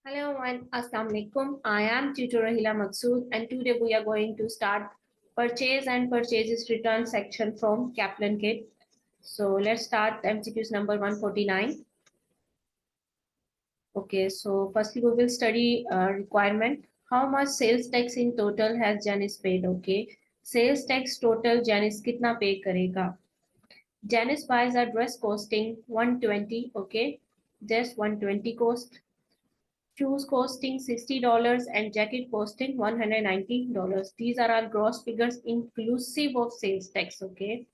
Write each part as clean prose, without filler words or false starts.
Hello and Assalamu alaikum. I am Tutor Rahila Maqsood and today we are going to start purchase and purchases return section from Kaplan Kit. So let's start MCQs number 149. Okay, so firstly we will study requirement. How much sales tax in total has Janice paid? Okay, sales tax total Janice कितना pay करेगा? Janice buys a dress costing 120. Okay, just 120 cost. Shoes costing $60 and jacket costing $190. These are our gross figures inclusive of sales tax. Okay,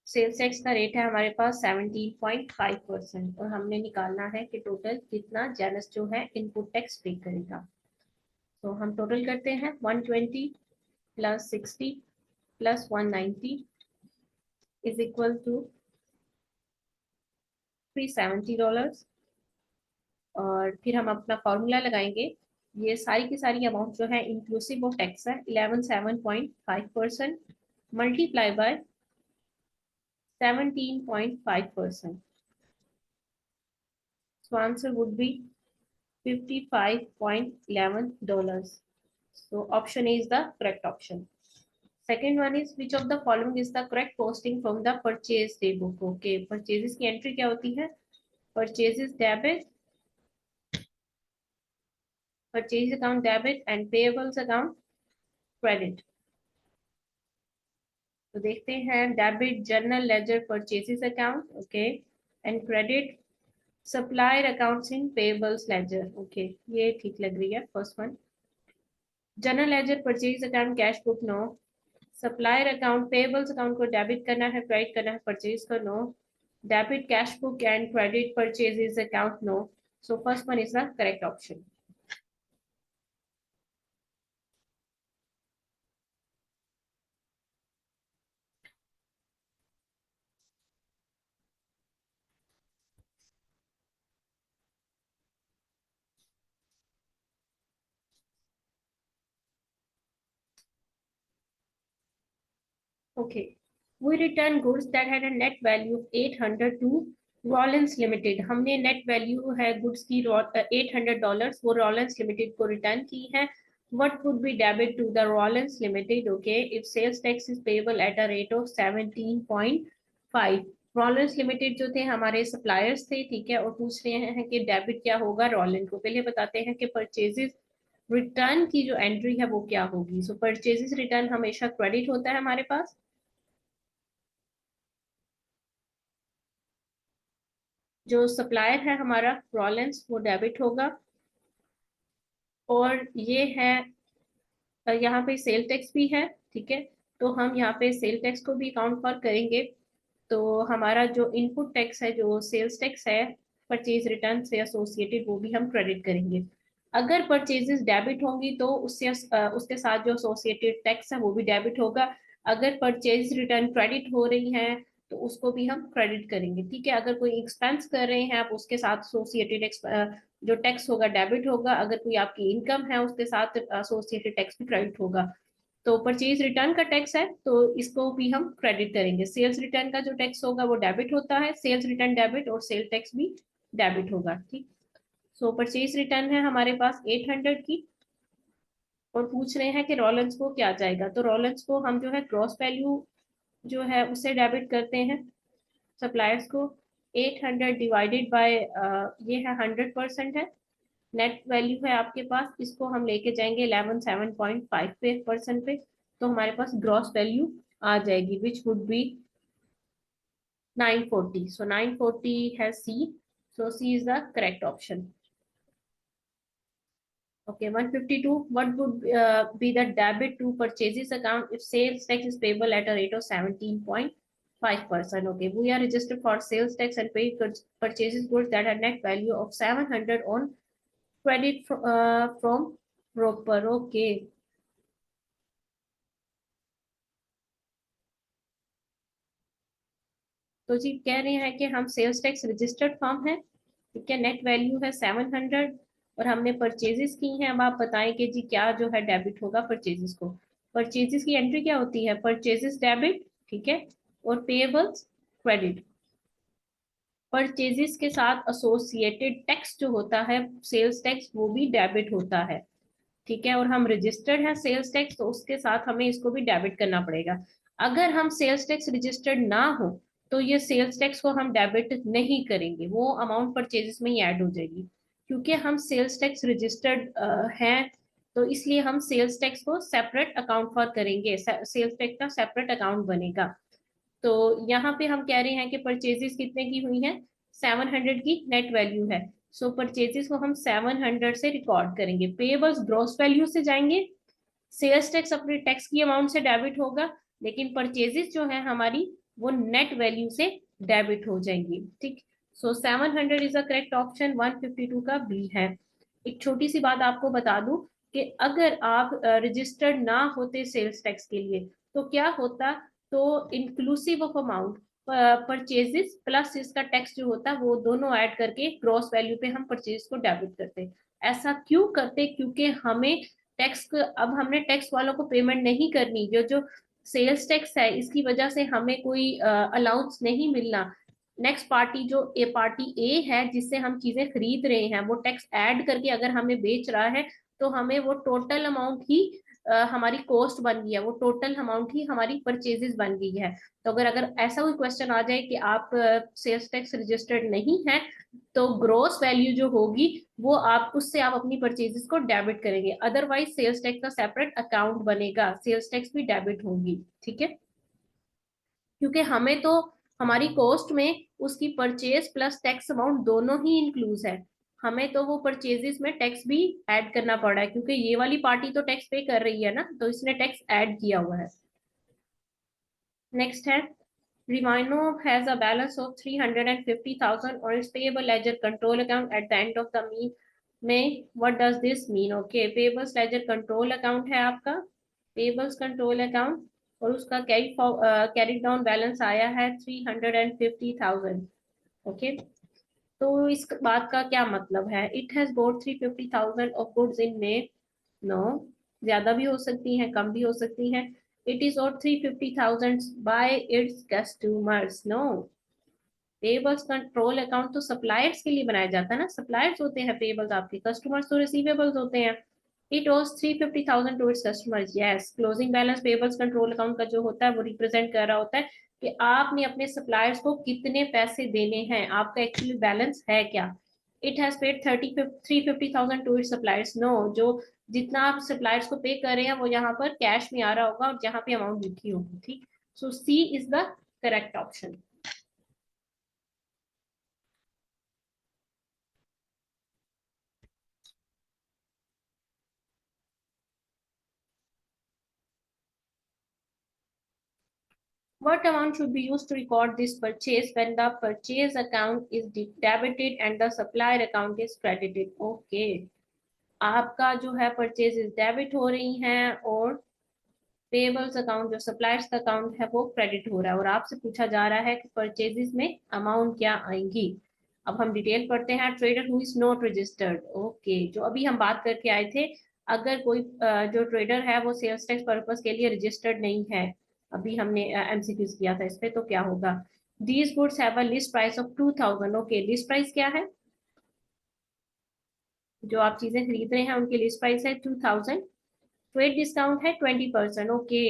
sales tax का rate है हमारे पास 17.5% और हमने निकालना है कि टोटल कितना जेनस जो है इनपुट टैक्स पे करेगा। तो हम टोटल करते हैं 120 plus 60 plus 190 is equal to $370 और फिर हम अपना फॉर्मूला लगाएंगे। ये सारी की सारी अमाउंट जो है इंक्लूसिव ऑफ टैक्स है 11.5% multiply by 17.5%. So answer would be $55.11. So option A is the correct option. Second one is which of the following is the correct posting from the purchase day book? Okay, purchases की entry क्या होती है? Purchases debit, purchase account debit and payables account credit. तो देखते हैं debit journal ledger purchases account okay and credit supplier accounts in payables ledger okay ये ठीक लग रही है first one. General ledger purchase account cash book no, supplier account payables account को debit करना है क्रेडिट करना है परचेज का no, debit cash book and credit purchases account no. So first one is the correct option. Okay, we return goods that had a net value of 800 to Rollins Limited. हमने net value है goods की $800 वो Rollins Limited को return की है। What would be debit to the Rollins Limited? Okay, if sales tax is payable at a rate of 17.5. Rollins Limited जो थे हमारे suppliers थे, ठीक है, और पूछ रहे हैं कि डेबिट क्या होगा Rollins को। पहले बताते हैं कि परचेजेस रिटर्न की जो एंट्री है वो क्या होगी। सो परचेजेस रिटर्न हमेशा क्रेडिट होता है हमारे पास, जो सप्लायर है हमारा रॉलेंस वो डेबिट होगा, और ये है यहाँ पे सेल टैक्स भी है, ठीक है, तो हम यहाँ पे सेल टैक्स को भी काउंट फॉर करेंगे। तो हमारा जो इनपुट टैक्स है जो सेल्स टैक्स है परचेज रिटर्न से एसोसिएटेड वो भी हम क्रेडिट करेंगे। अगर परचेजेस डेबिट होंगी तो उससे उसके साथ जो एसोसिएटेड टैक्स है वो भी डेबिट होगा। अगर परचेज रिटर्न क्रेडिट हो रही है तो उसको भी हम क्रेडिट करेंगे, ठीक है। अगर कोई एक्सपेंस कर रहे हैं आप उसके साथ एसोसिएटेड जो टैक्स होगा डेबिट होगा। अगर कोई आपकी इनकम है उसके साथ एसोसिएटेड टैक्स भी क्रेडिट होगा। तो परचेज रिटर्न का टैक्स है तो इसको भी हम क्रेडिट करेंगे। सेल्स रिटर्न का जो टैक्स होगा वो डेबिट होता है, सेल्स रिटर्न डेबिट और सेल टैक्स भी डेबिट होगा, ठीक। सो परचेज रिटर्न है हमारे पास 800 की और पूछ रहे हैं कि रॉलेंस को क्या जाएगा। तो रॉलेंस को हम जो है ग्रॉस वैल्यू जो है उससे डेबिट करते हैं सप्लायर्स को। 800 डिवाइडेड बाय ये है 100% है, नेट वैल्यू है आपके पास, इसको हम लेके जाएंगे 11.7.5 पे परसेंट पे, तो हमारे पास ग्रॉस वैल्यू आ जाएगी विच वुड बी 940। सो 940 है C, so C is the correct option. Okay, 152. What would be the debit to purchases account if sales tax is payable at a rate of 17.5%? Okay, we are registered for sales tax and pay purchases goods that have net value of 700 on credit from Roper. Okay. तो जी कह रहे हैं कि हम sales tax registered form है, ठीक है, net value है 700 और हमने परचेजेस की हैं। अब आप बताएं कि जी क्या जो है डेबिट होगा परचेजेस को। परचेजेस की एंट्री क्या होती है? परचेजेस डेबिट, ठीक है, और पेएबल्स क्रेडिट। परचेजेस के साथ एसोसिएटेड टैक्स जो होता है सेल्स टैक्स, वो भी डेबिट होता है, ठीक है। और हम रजिस्टर्ड है सेल्स टैक्स, तो उसके साथ हमें इसको भी डेबिट करना पड़ेगा। अगर हम सेल्स टैक्स रजिस्टर्ड ना हो तो ये सेल्स टैक्स को हम डेबिट नहीं करेंगे, वो अमाउंट परचेजेस में ही ऐड हो जाएगी। क्योंकि हम सेल्स टैक्स रजिस्टर्ड हैं, तो इसलिए हम सेल्स टैक्स को सेपरेट अकाउंट फॉर करेंगे, सेल्स टैक्स का सेपरेट अकाउंट बनेगा। तो यहाँ पे हम कह रहे हैं कि परचेजेस कितने की हुई है, 700 की नेट वैल्यू है। सो परचेजेस को हम 700 से रिकॉर्ड करेंगे। पेएबल्स ग्रॉस वैल्यू से जाएंगे, सेल्स टैक्स अपने टैक्स की अमाउंट से डेबिट होगा, लेकिन परचेजेस जो है हमारी वो नेट वैल्यू से डेबिट हो जाएंगी, ठीक। सो 700 इज अ करेक्ट ऑप्शन, 152 का बी है। एक छोटी सी बात आपको बता दूं कि अगर आप रजिस्टर्ड ना होते सेल्स टैक्स के लिए तो क्या होता, तो inclusive of amount purchases plus इसका टैक्स जो होता है वो दोनों ऐड करके ग्रॉस वैल्यू पे हम परचेज को डेबिट करते। ऐसा क्यों करते, क्योंकि हमें टैक्स, अब हमने टैक्स वालों को पेमेंट नहीं करनी, जो जो सेल्स टैक्स है इसकी वजह से हमें कोई अलाउंस नहीं मिलना। नेक्स्ट पार्टी जो पार्टी ए है जिससे हम चीजें खरीद रहे हैं, वो टैक्स ऐड करके अगर हमें बेच रहा है तो हमें वो टोटल अमाउंट ही हमारी कॉस्ट बन गई है, वो टोटल अमाउंट ही हमारी परचेजेस बन गई है। तो अगर अगर ऐसा कोई क्वेश्चन आ जाए कि आप सेल्स टैक्स रजिस्टर्ड नहीं है, तो ग्रोस वैल्यू जो होगी वो आप उससे आप अपनी परचेजेस को डेबिट करेंगे, अदरवाइज सेल्स टैक्स का सेपरेट अकाउंट बनेगा, सेल्स टैक्स भी डेबिट होगी, ठीक है। क्योंकि हमें तो हमारी कॉस्ट में उसकी परचेज प्लस टैक्स अमाउंट दोनों ही इंक्लूड है, हमें तो वो परचेजेस में टैक्स भी ऐड करना पड़ा है, क्योंकि ये वाली पार्टी तो टैक्स पे कर रही है ना, तो इसने टैक्स ऐड किया हुआ है। नेक्स्ट है, Rivino has a balance of 350,000 on its payable ledger control account at the end of the May. What does this mean? Okay, payables ledger control account है आपका, payables control account, और उसका carry down balance आया है 350,000। Okay, तो इस बात का क्या मतलब है? It has bought 350,000 of goods in May. No, ज्यादा भी हो सकती है, कम भी हो सकती है। इट इज और 350,000 by its customers. No, payables control account तो सप्लायर्स के लिए बनाया जाता है ना, सप्लायर्स होते हैं पेबल्स आपके, कस्टमर्स तो रिसीवेबल्स होते हैं। It was 350,000 to its customers, yes. Closing balance payables control account का जो होता है वो रिप्रेजेंट कर रहा होता है कि आपने अपने सप्लायर्स को कितने पैसे देने हैं, आपका एक्चुअली बैलेंस है क्या। It has paid 350,000 to its suppliers. No, जो जितना आप सप्लायर्स को पे कर रहे हैं वो यहाँ पर कैश में आ रहा होगा और जहाँ पे अमाउंट लिखी होगी, ठीक। So C is the correct option. What amount should be used to record this purchase when the purchase account is debited and the supplier account is credited? Okay, आपका जो है परचेजेस डेबिट हो रही हैं और पेबल्स अकाउंट जो suppliers का account है वो क्रेडिट हो रहा है, और आपसे पूछा जा रहा है कि परचेजेस में अमाउंट क्या आएंगी। अब हम डिटेल पढ़ते हैं। Trader who is not registered, okay, जो अभी हम बात करके आए थे, अगर कोई जो ट्रेडर है वो सेल्स टैक्स पर्पस के लिए रजिस्टर्ड नहीं है, अभी हमने एमसीक्यूज किया था इस पे, तो क्या होगा? These goods have a list price of 2,000। Okay, list price क्या है? जो आप चीजें खरीद रहे हैं उनकी लिस्ट प्राइस है 2,000। ट्रेड डिस्काउंट है 20%। ओके,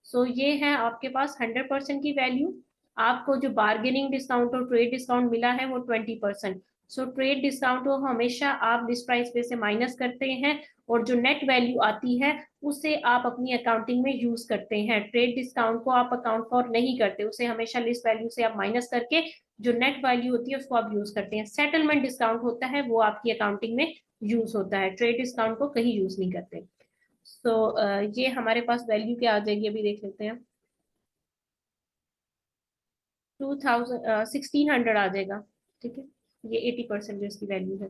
सो ये है आपके पास 100% की वैल्यू, आपको जो बार्गेनिंग डिस्काउंट और ट्रेड डिस्काउंट मिला है वो 20%। सो ट्रेड डिस्काउंट को हमेशा आप लिस्ट प्राइस पे से माइनस करते हैं, और जो नेट वैल्यू आती है उसे आप अपनी अकाउंटिंग में यूज करते हैं। ट्रेड डिस्काउंट को आप अकाउंट फॉर नहीं करते, उसे हमेशा लिस्ट वैल्यू से आप माइनस करके जो नेट वैल्यू होती है उसको आप यूज करते हैं। सेटलमेंट डिस्काउंट होता है वो आपकी अकाउंटिंग में यूज होता है, ट्रेड डिस्काउंट को कहीं यूज नहीं करते। तो ये हमारे पास वैल्यू क्या आ जाएगी, अभी देख लेते हैं। 1600 आ जाएगा, ठीक है। ये 80% जो इसकी वैल्यू है।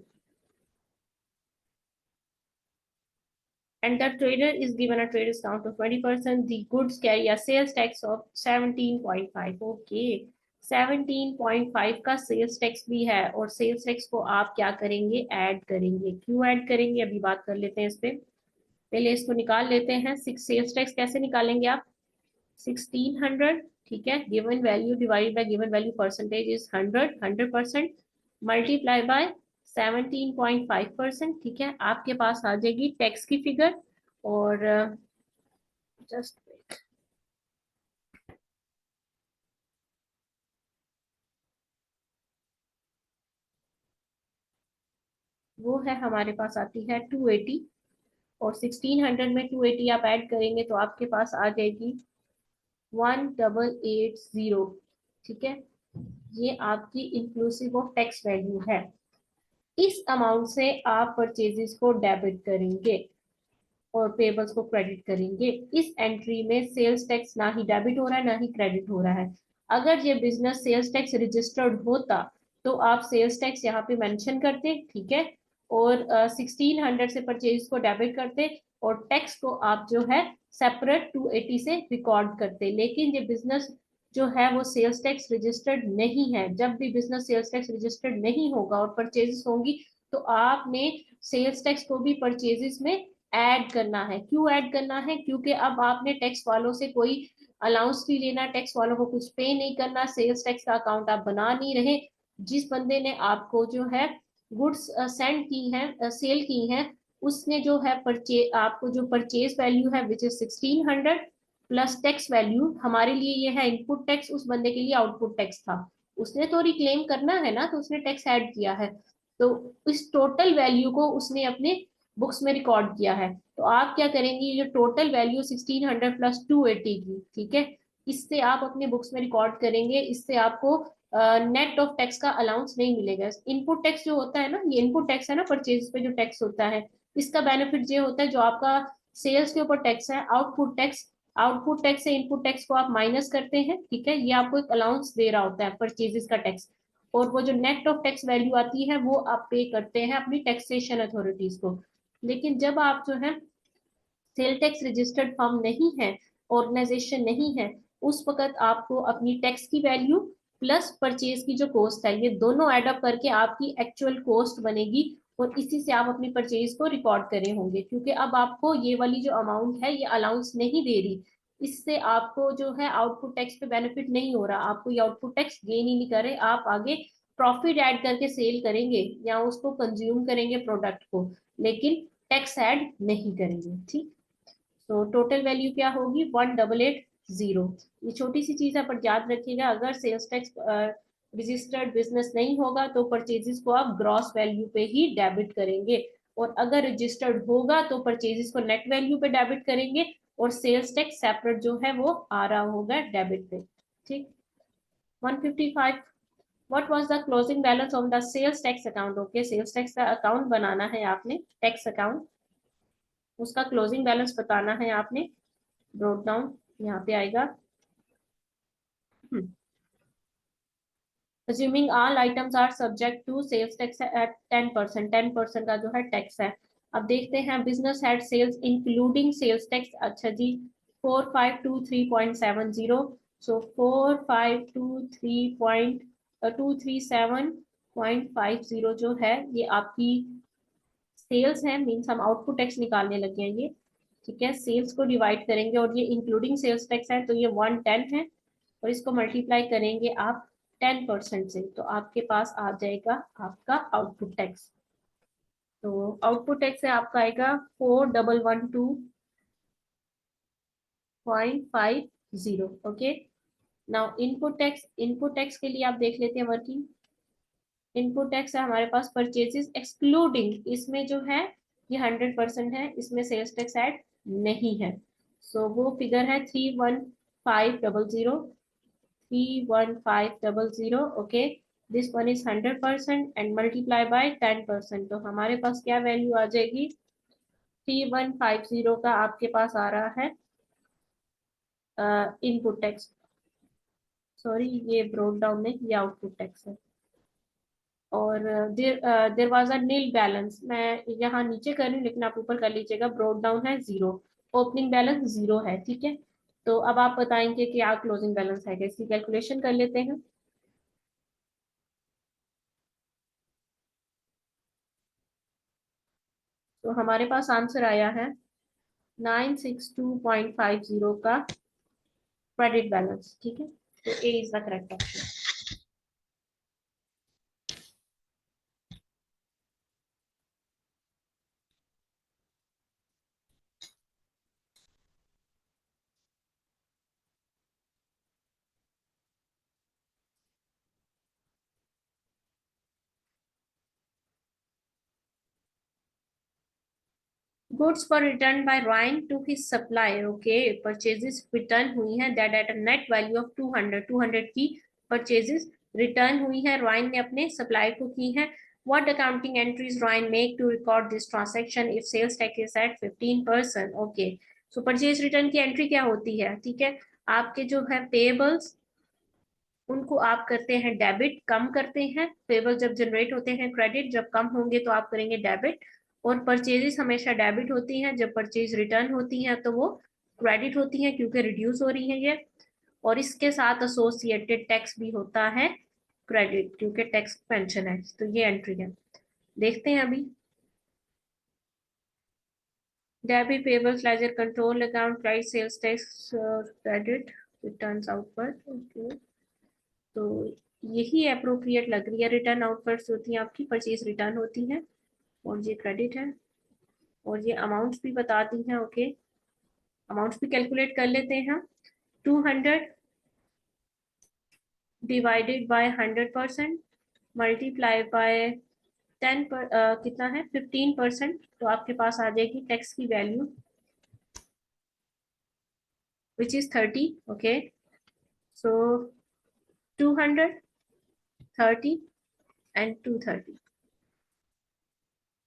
And the trader is given a trade discount of 20%. The goods carry a sales tax of 17.5. Okay, 17.5 का सेल्स टैक्स भी है, और सेल्स टैक्स को आप क्या करेंगे? ऐड करेंगे। क्यों ऐड करेंगे, अभी बात कर लेते हैं इस पे। पहले इसको निकाल लेते हैं। सिक्स सेल्स टैक्स कैसे निकालेंगे आप? 1600 ठीक है, given value divide by given value percentage is 100%, multiply by 17.5%। ठीक है, आपके पास आ जाएगी टैक्स की फिगर। और जस्ट वो है, हमारे पास आती है 280, और 1600 में 280 आप ऐड करेंगे तो आपके पास आ जाएगी 1880। ठीक है, ये आपकी इंक्लूसिव ऑफ टैक्स वैल्यू है। इस अमाउंट से आप परचेजेस को डेबिट करेंगे और पेबल्स को क्रेडिट करेंगे। इस एंट्री में सेल्स टैक्स ना ही डेबिट हो रहा है ना ही क्रेडिट हो रहा है। अगर ये बिजनेस सेल्स टैक्स रजिस्टर्ड होता तो आप सेल्स टैक्स यहाँ पे मेंशन करते, ठीक है, और 1600 से परचेज को डेबिट करते, और टैक्स को आप जो है सेपरेट 280 से रिकॉर्ड करते। लेकिन ये बिजनेस जो है वो सेल्स टैक्स रजिस्टर्ड नहीं है। जब भी बिजनेस सेल्स टैक्स रजिस्टर्ड नहीं होगा और परचेजेस होंगी तो आपने सेल्स टैक्स को भी परचेजेस में ऐड करना है। क्यों ऐड करना है? क्योंकि अब आपने टैक्स वालों से कोई अलाउंस नहीं लेना, टैक्स वालों को कुछ पे नहीं करना, सेल्स टैक्स का अकाउंट आप बना नहीं रहे। जिस बंदे ने आपको जो है गुड्स सेंड की है, सेल की है, उसने जो है परचेज, आपको जो परचेज वैल्यू है which is 1600 plus tax value, हमारे लिए ये है इनपुट टैक्स, उस बंदे के लिए आउटपुट टैक्स था। उसने तो रिक्लेम करना है ना, तो उसने टैक्स ऐड किया है। तो इस टोटल वैल्यू को उसने अपने बुक्स में रिकॉर्ड किया है। तो आप क्या करेंगे, ये जो टोटल वैल्यू 1600 प्लस 280 की, ठीक है, इससे आप अपने बुक्स में रिकॉर्ड करेंगे। इससे आपको नेट ऑफ टैक्स का अलाउंस नहीं मिलेगा। इनपुट टैक्स जो होता है ना, ये इनपुट टैक्स है ना, परचेज पे जो टैक्स होता है, इसका बेनिफिट ये होता है जो आपका सेल्स के ऊपर टैक्स है, आउटपुट टैक्स, आउटपुट टैक्स से इनपुट टैक्स को आप माइनस करते हैं। ठीक है, ये आपको एक अलाउंस दे रहा होता है परचेजेस का टैक्स। और वो जो नेट ऑफ टैक्स वैल्यू आती है वो आप पे करते हैं अपनी टैक्सेशन अथॉरिटीज को। लेकिन जब आप जो है सेल टैक्स रजिस्टर्ड फर्म नहीं है, ऑर्गेनाइजेशन नहीं है, उस वक्त आपको अपनी टैक्स की वैल्यू प्लस परचेज की जो कॉस्ट है, ये दोनों एडअप करके आपकी एक्चुअल कॉस्ट बनेगी, और इसी से आप अपनी परचेज को रिकॉर्ड करे होंगे। क्योंकि अब आपको ये वाली जो अमाउंट है ये अलाउंस नहीं दे रही, इससे आपको जो है आउटपुट टैक्स पे बेनिफिट नहीं हो रहा, आपको ये आउटपुट टैक्स गेन ही नहीं करे। आप आगे प्रॉफिट ऐड करके सेल करेंगे या उसको कंज्यूम करेंगे प्रोडक्ट को, लेकिन टैक्स ऐड नहीं करेंगे। ठीक, तो टोटल वैल्यू क्या होगी, 1880। ये छोटी सी चीज है पर याद रखिएगा, अगर सेल्स टैक्स रजिस्टर्ड बिजनेस नहीं होगा तो परचेजेस को आप ग्रॉस वैल्यू पे ही डेबिट करेंगे, और अगर रजिस्टर्ड होगा तो परचेजेस को नेट वैल्यू पे डेबिट करेंगे, और सेल्स टैक्स सेपरेट जो है वो आ रहा होगा डेबिट पे। ठीक, 155, what was the closing balance on the sales tax account. Okay, sales tax का अकाउंट बनाना है आपने, टैक्स अकाउंट, उसका क्लोजिंग बैलेंस बताना है आपने। ब्रोट डाउन यहाँ पे आएगा। assuming all items are subject to sales tax at 10%, 10% का जो है टैक्स है। अब देखते हैं business head sales including sales tax. अच्छा जी, 4523.70, सो 4523.237.50 जो है ये आपकी सेल्स है, मीन्स हम आउटपुट टैक्स निकालने लगे हैं ये। ठीक है, सेल्स को डिवाइड करेंगे और ये इंक्लूडिंग सेल्स टैक्स है तो ये 110 है, और इसको मल्टीप्लाई करेंगे आप 10% से, तो आपके पास आ जाएगा आपका आउटपुट टैक्स। तो आउटपुट टैक्स है आपका आएगा 4112.50। Okay, now input tax, input tax के लिए आप देख लेते हैं वर्किंग। इनपुट टैक्स है हमारे पास परचेजेस एक्सक्लूडिंग, इसमें जो है ये 100% है, इसमें सेल्स टैक्स ऐड नहीं है। सो वो फिगर है 31500, okay, this one is 100% and multiply by 10%, तो हमारे पास क्या वैल्यू आ जाएगी, 3150 का आपके पास आ रहा है इनपुट टैक्स। सॉरी, ये ब्रोक डाउन में ये आउटपुट टैक्स है। और there was a nil balance, मैं यहाँ नीचे कर रही हूँ लेकिन आप ऊपर कर लीजिएगा, ब्रोक डाउन है 0, ओपनिंग बैलेंस 0 है। ठीक है, तो अब आप बताएंगे कि क्या क्लोजिंग बैलेंस है, इसकी कैलकुलेशन कर लेते हैं। तो हमारे पास आंसर आया है 962.50 का क्रेडिट बैलेंस, ठीक है। तो A is the correct option. Goods for return by Rowan to his supplier, okay, purchases return हुई हैं that at a net value of 200 की परचेजेस रिटर्न हुई है, रॉइन ने अपने सप्लायर को की है। What accounting entries Rowan make to record this transaction if sales tax is at 15%, okay. So purchase return की एंट्री क्या होती है, ठीक है। आपके जो है पेएबल्स, उनको आप करते हैं डेबिट, कम करते हैं। पेबल जब जनरेट होते हैं क्रेडिट, जब कम होंगे तो आप करेंगे डेबिट। और परचेजेस हमेशा डेबिट होती हैं, जब परचेज रिटर्न होती हैं तो वो क्रेडिट होती हैं क्योंकि रिड्यूस हो रही है ये। और इसके साथ एसोसिएटेड टैक्स भी होता है क्रेडिट, क्योंकि टैक्स पेंशन है। तो ये एंट्री है, देखते हैं अभी। Debit payables ledger control account credit sales tax credit returns outward, okay. तो यही अप्रोप्रिएट लग रही है। रिटर्न आउटवर्ड्स होती हैं आपकी, परचेज रिटर्न होती हैं, और ये क्रेडिट है। और ये अमाउंट्स भी बताती हैं, ओके। अमाउंट्स भी कैलकुलेट कर लेते हैं हम। 200 डिवाइडेड बाय 100% मल्टीप्लाई बाय 10 पर कितना है 15%, तो आपके पास आ जाएगी टैक्स की value which is 30, okay. So 200, 30 and 230,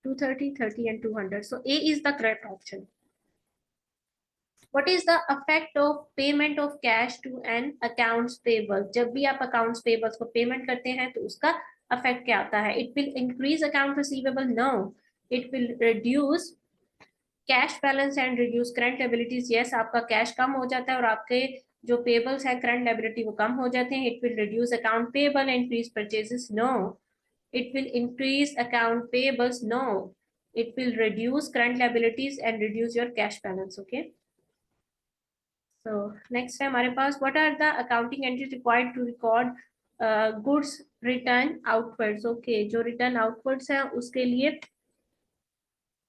230, 30 and 200, so A is the correct option. What is the effect of payment of cash to an accounts payable? जब भी आप accounts payables को पेमेंट करते हैं तो उसका effect क्या आता है? It will increase account receivable? No. It will reduce cash balance and reduce current liabilities. Yes, आपका cash कम हो जाता है और आपके जो payables है current liability वो कम हो जाते हैं. It will reduce account payable and increase purchases? No. It will increase account payables? No. It will reduce current liabilities and reduce your cash balance. Okay. So next है हमारे पास, what are the accounting entries required to record goods return outwards? Okay, जो return outwards है उसके लिए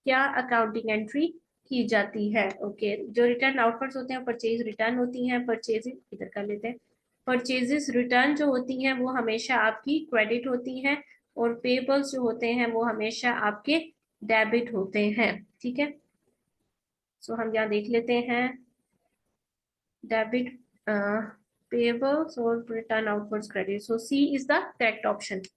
क्या accounting entry की जाती है? ओके, जो रिटर्न आउटवर्ड्स होते हैं परचेज रिटर्न होती हैं, परचेज इधर कर लेते हैं। परचेजेस रिटर्न जो होती हैं वो हमेशा आपकी क्रेडिट होती हैं, और पेबल्स जो होते हैं वो हमेशा आपके डेबिट होते हैं, ठीक है। सो हम यहाँ देख लेते हैं debit payables or return outwards credit. So C is the correct option.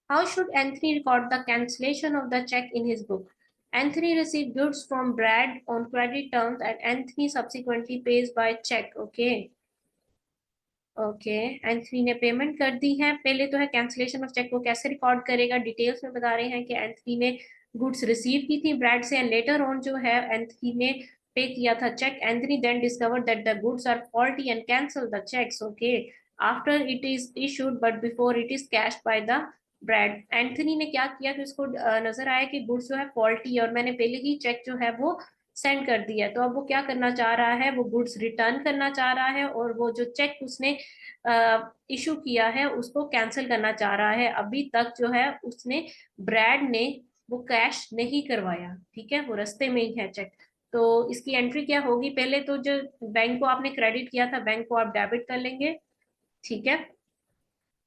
How should Anthony record the cancellation of the check in his book? Anthony received goods from Brad on credit terms and Anthony subsequently pays by check. Okay. Okay, Anthony ने payment कर दी है। पहले तो है cancellation of check, को कैसे record करेगा, details में बता रहे हैं कि एंथनी ने गुड्स रिसीव की थी ब्रैड से, एंड लेटर ऑन जो है एंथनी ने पे किया था cheque. Anthony then discover that the goods are faulty and cancel the cheques, okay, after it is issued but before it is cashed by the Brad. Anthony ने क्या किया कि उसको नजर आया कि गुड्स जो है फॉल्टी है और मैंने पहले ही चेक जो है वो सेंड कर दिया है, तो अब वो क्या करना चाह रहा है, वो गुड्स रिटर्न करना चाह रहा है और वो जो चेक उसने इशू किया है उसको कैंसिल करना चाह रहा है। अभी तक जो है उसने ब्रैड ने वो कैश नहीं करवाया, ठीक है, वो रास्ते में ही है चेक। तो इसकी एंट्री क्या होगी, पहले तो जो बैंक को आपने क्रेडिट किया था बैंक को आप डेबिट कर लेंगे, ठीक है।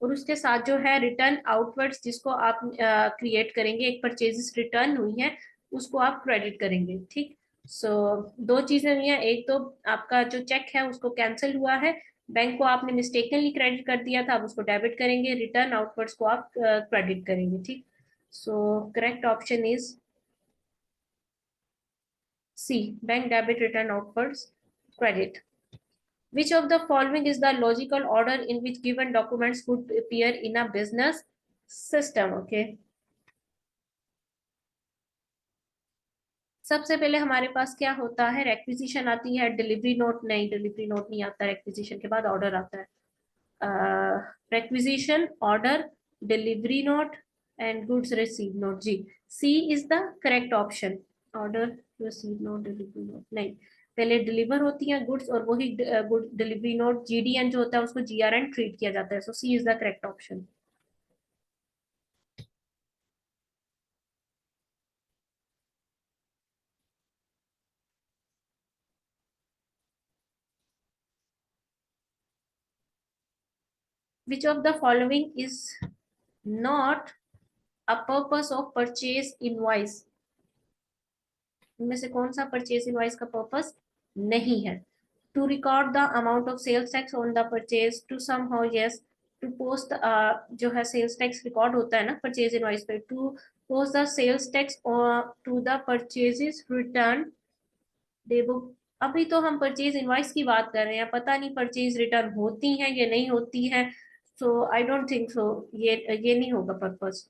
और उसके साथ जो है रिटर्न आउटवर्ड्स जिसको आप क्रिएट करेंगे, एक परचेजेस रिटर्न हुई है उसको आप क्रेडिट करेंगे, ठीक। सो दो चीजें हुई हैं, एक तो आपका जो चेक है उसको कैंसिल हुआ है, बैंक को आपने मिस्टेकनली क्रेडिट कर दिया था, आप उसको डेबिट करेंगे, रिटर्न आउटवर्ड्स को आप क्रेडिट करेंगे, ठीक। So correct option is C, bank debit return outwards credit. Which of the following is the logical order in which given documents would appear in a business system? Okay. सबसे पहले हमारे पास क्या होता है, रेक्विजिशन आती है, डिलीवरी नोट नहीं, delivery note नहीं आता, रेक्विजिशन के बाद ऑर्डर आता है। requisition, order, delivery note and goods receipt note ji, C is the correct option। order, receipt note, delivery note नहीं, पहले डिलीवर होती है गुड्स और वही गुड डिलीवरी नोट GDN जो होता है उसको GRN ट्रीट किया जाता है, सो C is the correct option। which of the following is not a purpose of purchase invoice, इनमें से कौन सा परचेज इनवॉइस का पर्पस नहीं है? To record the amount of sales tax on the purchase, to somehow yes, to post जो है sales tax record होता है ना परचेज इनवॉइस पे, to post the sales tax to the purchases return day book. अभी तो हम purchase invoice की बात कर रहे हैं, पता नहीं परचेज रिटर्न होती हैं या नहीं होती है, सो आई डोंट थिंक सो, ये नहीं होगा purpose.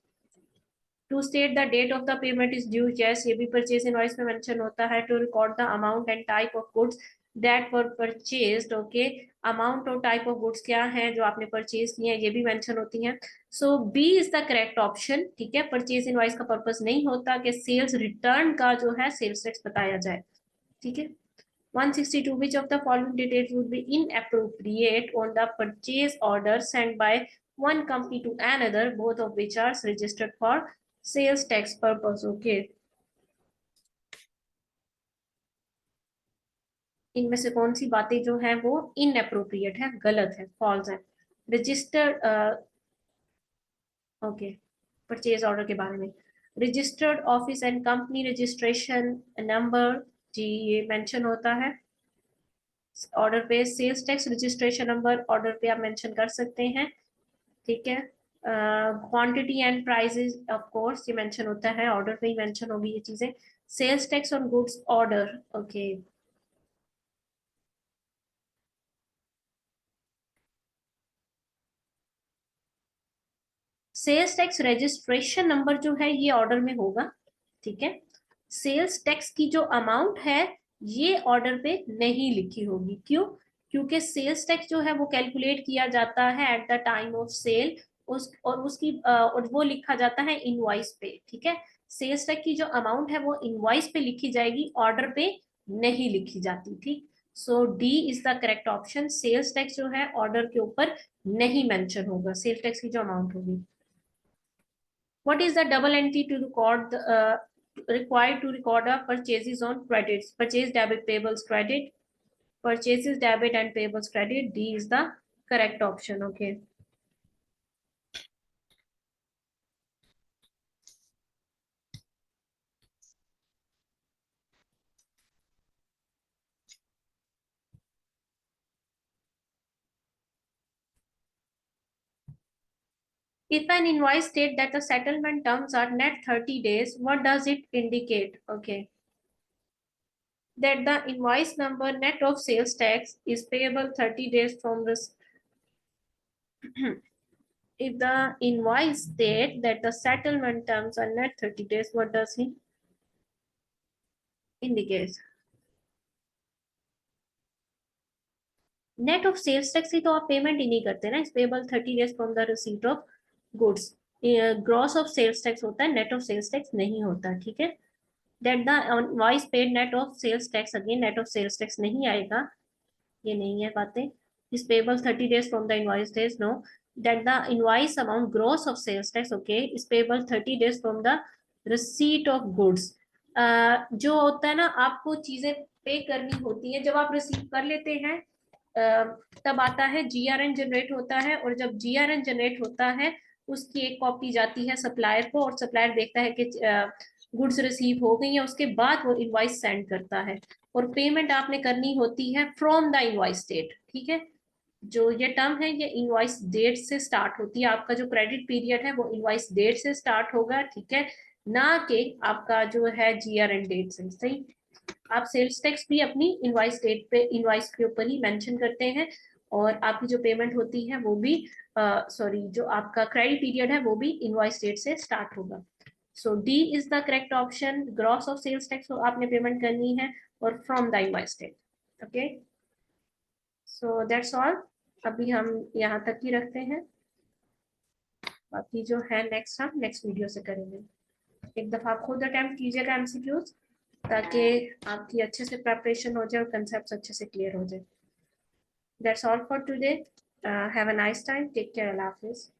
To state the date of the payment is due, yes ये भी परचेज इनवॉइस में मेंशन होता है। To record the amount and type of goods that were purchased, okay, amount और type of goods क्या है जो आपने परचेज किए हैं ये भी मेंशन होती हैं। So B is the correct option, ठीक है। परचेज इनवॉइस का पर्पस नहीं होता कि सेल्स रिटर्न का जो है सेल्स टैक्स बताया जाए, ठीक है। 162, which of the following details would be inappropriate on the purchase order sent by one company to another, both of which are registered for sales tax purpose, okay। इनमें से कौन सी बातें जो है वो इनअप्रोप्रिएट है, गलत है, फॉल्स है? रजिस्टर्ड, ओके, परचेज ऑर्डर के बारे में, registered office and company registration number जी, ये मेंशन होता है ऑर्डर पे। Sales tax registration number order पे आप मेंशन कर सकते हैं, ठीक है। Quantity and prices of course ये मेंशन होता है, ऑर्डर पे ही मेंशन होगी ये चीजें। Sales tax on goods order, okay. Sales tax registration number जो है ये ऑर्डर में होगा, ठीक है। सेल्स टैक्स की जो अमाउंट है ये ऑर्डर पे नहीं लिखी होगी, क्यों? क्योंकि सेल्स टैक्स जो है वो कैलकुलेट किया जाता है at the time of sale, और वो लिखा जाता है इनवॉइस पे, ठीक है। सेल्स टैक्स की जो अमाउंट है वो इनवॉइस पे लिखी जाएगी, ऑर्डर पे नहीं लिखी जाती, ठीक। So D is the correct option. Sales tax जो है ऑर्डर के ऊपर नहीं मेंशन होगा, सेल्स टैक्स की जो अमाउंट होगी। What is the double entry to record required to record a purchases on credits? Purchase debit, payables credit, purchases debit and payables credit. D is the correct option. Okay. If an invoice state that the settlement terms are net 30 days, what does it indicate? Okay. That the invoice number net of sales tax is payable 30 days from this. If the invoice state that the settlement terms are net 30 days, what does it indicate? Net of sales tax की तो आप payment ही नहीं करते ना, इस payable 30 days from the receipt of goods. Gross of sales tax होता है, नेट ऑफ सेल्स टैक्स नहीं होता, ठीक है। That the invoice paid net of sales tax, again net of sales tax नहीं आएगा, ये नहीं है बातें। Is payable 30 days from the invoice days, no. That the invoice amount gross of sales tax, okay, is payable 30 days from the receipt of goods. जो होता है ना, आपको चीजें पे करनी होती है, जब आप रिसीव कर लेते हैं तब आता है GRN जनरेट होता है, और जब GRN जनरेट होता है उसकी एक कॉपी जाती है सप्लायर को, और सप्लायर देखता है कि गुड्स रिसीव हो गई है, उसके बाद वो इनवॉइस सेंड करता है, और पेमेंट आपने करनी होती है फ्रॉम द इनवॉइस डेट, ठीक है। जो ये टर्म है ये इनवॉइस डेट से स्टार्ट होती है, आपका जो क्रेडिट पीरियड है वो इनवॉइस डेट से स्टार्ट होगा, ठीक है, ना कि आपका जो है GRN डेट से, सही। आप सेल्स टैक्स भी अपनी इनवॉइस डेट पे, इनवॉइस के ऊपर ही मेंशन करते हैं, और आपकी जो पेमेंट होती है वो भी सॉरी जो आपका क्रेडिट पीरियड है वो भी इनवॉइस डेट से स्टार्ट होगा। So D is the correct option, gross of sales tax आपने पेमेंट करनी है और from the invoice date. Okay, so that's all. अभी हम यहाँ तक ही रखते हैं, बाकी जो है नेक्स्ट हम नेक्स्ट वीडियो से करेंगे। एक दफा आप खुद अटेम्प्ट कीजिएगा एमसीक्यूज, ताकि आपकी अच्छे से प्रिपरेशन हो जाए और कंसेप्ट अच्छे से क्लियर हो जाए। That's all for today. Have a nice time, take care, अल्लाह हाफिज।